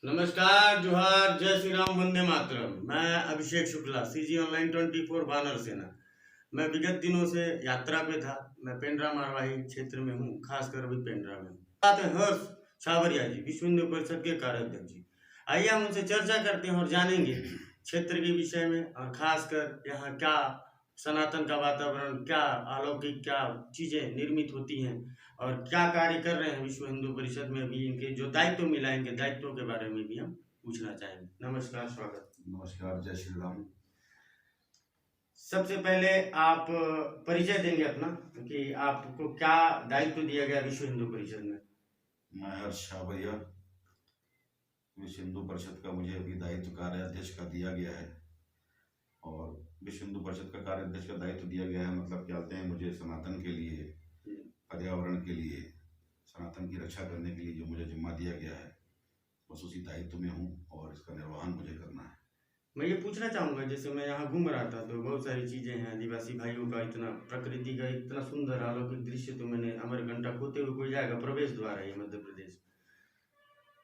नमस्कार, जोहार, जय श्री राम, वंदे मातरम। मैं अभिषेक शुक्ला, सीजी ऑनलाइन 24 वानर सेना। मैं विगत दिनों से यात्रा पे था। मैं पेंड्रा मारवाही क्षेत्र में हूँ, खासकर अभी पेंड्रा में हूँ। साथ हैं हर्ष छाबरिया जी, विश्व हिंदू परिषद के कार्याध्यक्ष जी। आइए हम उनसे चर्चा करते हैं और जानेंगे क्षेत्र के विषय में, और खासकर यहाँ क्या सनातन का वातावरण, क्या अलौकिक, क्या चीजें निर्मित होती हैं और क्या कार्य कर रहे हैं विश्व हिंदू परिषद में। भी इनके जो दायित्व मिला है, इनके दायित्वों के बारे में भी हम पूछना चाहेंगे। नमस्कार, स्वागत। नमस्कार, जय श्री राम। सबसे पहले आप परिचय देंगे अपना कि आपको क्या दायित्व दिया गया विश्व हिंदू परिषद में। मैं हर्ष छाबरिया, विश्व हिंदू परिषद का मुझे अभी दायित्व कार्याध्यक्ष का दिया गया है। और विश्व हिंदू परिषद का कार्याध्यक्ष का दायित्व दिया गया है, मतलब कहते हैं मुझे सनातन के लिए, पर्यावरण के लिए, सनातन की रक्षा करने के लिए जो मुझे जिम्मा दिया गया है, बस उसी दायित्व में हूँ और इसका निर्वहन मुझे करना है। मैं ये पूछना चाहूँगा, जैसे मैं यहाँ घूम रहा था तो बहुत सारी चीज़ें हैं आदिवासी भाइयों का, इतना प्रकृति का इतना सुंदर अलौकिक दृश्य। तो मैंने अमरकंटक होते हुए कोई जाएगा, प्रवेश द्वार है ये मध्य प्रदेश।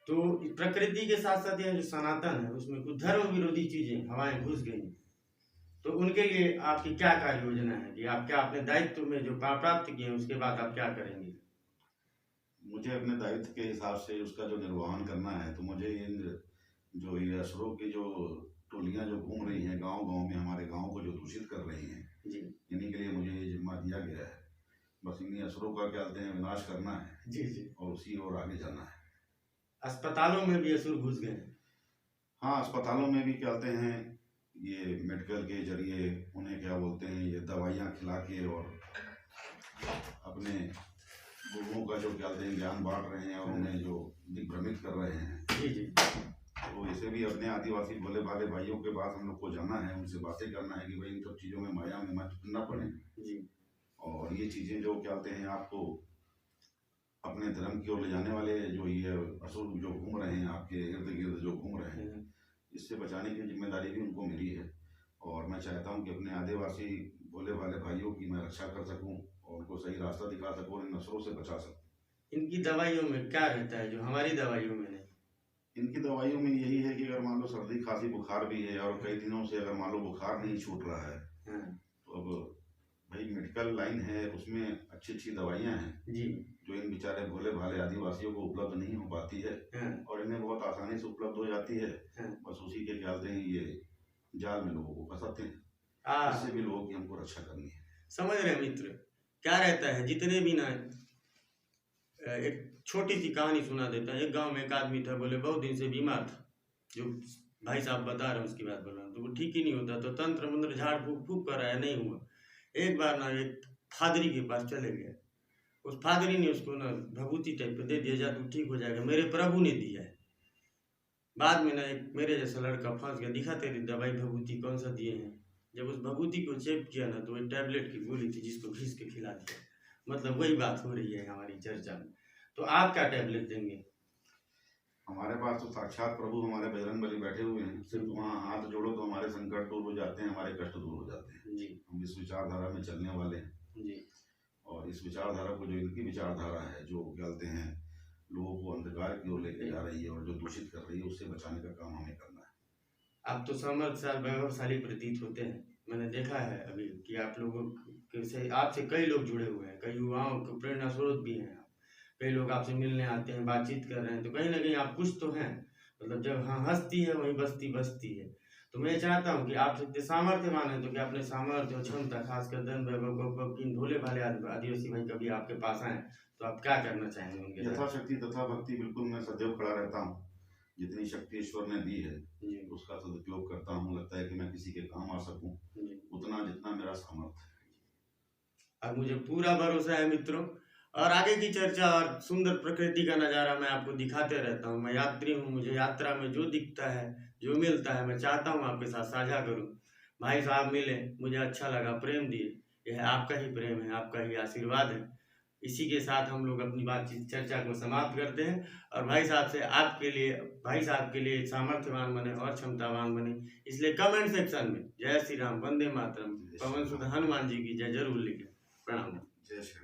तो प्रकृति के साथ साथ यह जो सनातन है उसमें कुछ धर्म विरोधी चीजें हवाएं घुस गई, तो उनके लिए आपकी क्या कार्य योजना है कि आप क्या अपने दायित्व में जो प्राप्त किए उसके बाद आप क्या करेंगे। मुझे अपने दायित्व के हिसाब से उसका जो निर्वहन करना है, तो मुझे इन जो ये असुरों की जो टोलियां जो घूम रही हैं गांव गांव में, हमारे गांव को जो दूषित कर रही हैं, इन्हीं के लिए मुझे ये जिम्मा दिया गया है। बस इन्हीं असुरों का क्या कहते हैं विनाश करना है जी जी, और उसी ओर आगे जाना है। अस्पतालों में भी असुर घुस गए हैं। हाँ, अस्पतालों में भी क्या कहते हैं ये मेडिकल के जरिए उन्हें क्या बोलते हैं ये दवाइयाँ खिला के और अपने लोगों का जो क्या कहते हैं ज्ञान बांट रहे हैं और उन्हें जो दिग्भ्रमित कर रहे हैं। जी जी, तो इसे भी अपने आदिवासी भोले भाले भाइयों के पास हम लोग को जाना है, उनसे बातें करना है कि भाई इन सब चीज़ों में माया में मत न पड़े जी। और ये चीज़ें जो क्या कहते हैं आपको अपने धर्म की ओर ले जाने वाले जो ये असुर जो घूम रहे हैं आपके इर्द गिर्द जो घूम रहे हैं, इससे बचाने की जिम्मेदारी भी उनको मिली है। और मैं चाहता हूं कि अपने आदिवासी भोले भाले भाइयों की मैं रक्षा कर सकूं और उनको सही रास्ता दिखा सकूं और इन असुरों से बचा सकूं। इनकी दवाइयों में क्या रहता है जो हमारी दवाइयों में नहीं। इनकी दवाइयों में यही है कि अगर मान लो सर्दी खांसी बुखार भी है और कई दिनों से अगर मान लो बुखार नहीं छूट रहा है, तो अब भाई मेडिकल लाइन है, उसमें अच्छी अच्छी दवाइयाँ हैं जी, जो इन बेचारे भोले भाले आदिवासियों को उपलब्ध नहीं हो पाती है और इन्हें बहुत आसानी से उपलब्ध हो जाती है। बस उसी के क्या कहते हैं ये जाल में लोगों को फंसाते हैं, इससे भी लोगों की हमको रक्षा करनी है। समझ रहे मित्र, क्या रहता है जितने भी ना, एक छोटी सी कहानी सुना देता है। एक गांव में एक आदमी था, बोले बहुत दिन से बीमार था, जो भाई साहब बता रहे हैं उसकी बात बोल रहा हूँ, तो वो ठीक ही नहीं होता। तो तंत्र मंत्र झाड़ फूक फूक कर आया, नहीं हुआ। एक बार ना एक फादरी के पास चले गए। उस फादरी ने उसको ना भभूति टाइप पे दे दिया, जा तू ठीक हो जाएगा, मेरे प्रभु ने दिया है। बाद में ना एक मेरे जैसा लड़का फंस गया, दिखा तेरी दवाई भभूति कौन सा दिए हैं। जब उस भभूति को चेक किया ना, तो एक टैबलेट की गोली थी जिसको घिस के खिला दिया। मतलब वही बात हो रही है हमारी चर्चा में। तो आप क्या टैबलेट देंगे। हमारे पास तो साक्षात प्रभु हमारे बजरंग बली बैठे हुए हैं, सिर्फ वहाँ हाथ जोड़ो तो हमारे संकट दूर हो जाते हैं, हमारे कष्ट दूर हो जाते हैं जी। हम इस विचारधारा में चलने वाले हैं जी। और इस विचारधारा को जो इनकी विचारधारा है जो कहते हैं लोगों को अंधकार की ओर लेके जा रही है और जो दूषित कर रही है, उससे बचाने का काम हमें करना है। आप तो समर्थशाली वैभवशाली प्रतीत होते हैं। मैंने देखा है अभी कि आप लोगों से, आपसे कई लोग जुड़े हुए हैं, कई युवाओं को प्रेरणा स्रोत भी हैं। कई लोग आपसे मिलने आते हैं, बातचीत कर रहे हैं, तो कहीं ना कहीं आप कुछ तो हैं। मतलब जब हाँ हस्ती है वही बस्ती बस्ती है। तो मैं चाहता हूँ कि आप जितने सामर्थ्यवान हैं, तो कि अपने सामर्थ्य और क्षमता, खासकर धन वैभव इन भोले भाले आदिवासी भाई कभी आपके पास आए तो आप क्या करना चाहेंगे उनके साथ। यथाशक्ति तथा भक्ति बिल्कुल मैं सदैव खड़ा रहता हूँ। जितनी शक्ति ईश्वर ने दी है उसका सदुपयोग करता हूँ। लगता है कि मैं किसी के काम आ सकूं उतना जितना मेरा सामर्थ्य है। अब मुझे पूरा भरोसा है मित्रों। और आगे की चर्चा और सुंदर प्रकृति का नज़ारा मैं आपको दिखाते रहता हूँ। मैं यात्री हूँ, मुझे यात्रा में जो दिखता है, जो मिलता है, मैं चाहता हूँ आपके साथ साझा करूँ। भाई साहब मिले, मुझे अच्छा लगा, प्रेम दिए, यह आपका ही प्रेम है, आपका ही आशीर्वाद है। इसी के साथ हम लोग अपनी बातचीत चर्चा को समाप्त करते हैं और भाई साहब से आपके लिए, भाई साहब के लिए सामर्थ्यवान बने और क्षमतावान बने, इसलिए कमेंट सेक्शन में जय श्री राम, वंदे मातरम, पवन सुत हनुमान जी की जय जरूर लिखें। प्रणाम। जय श्री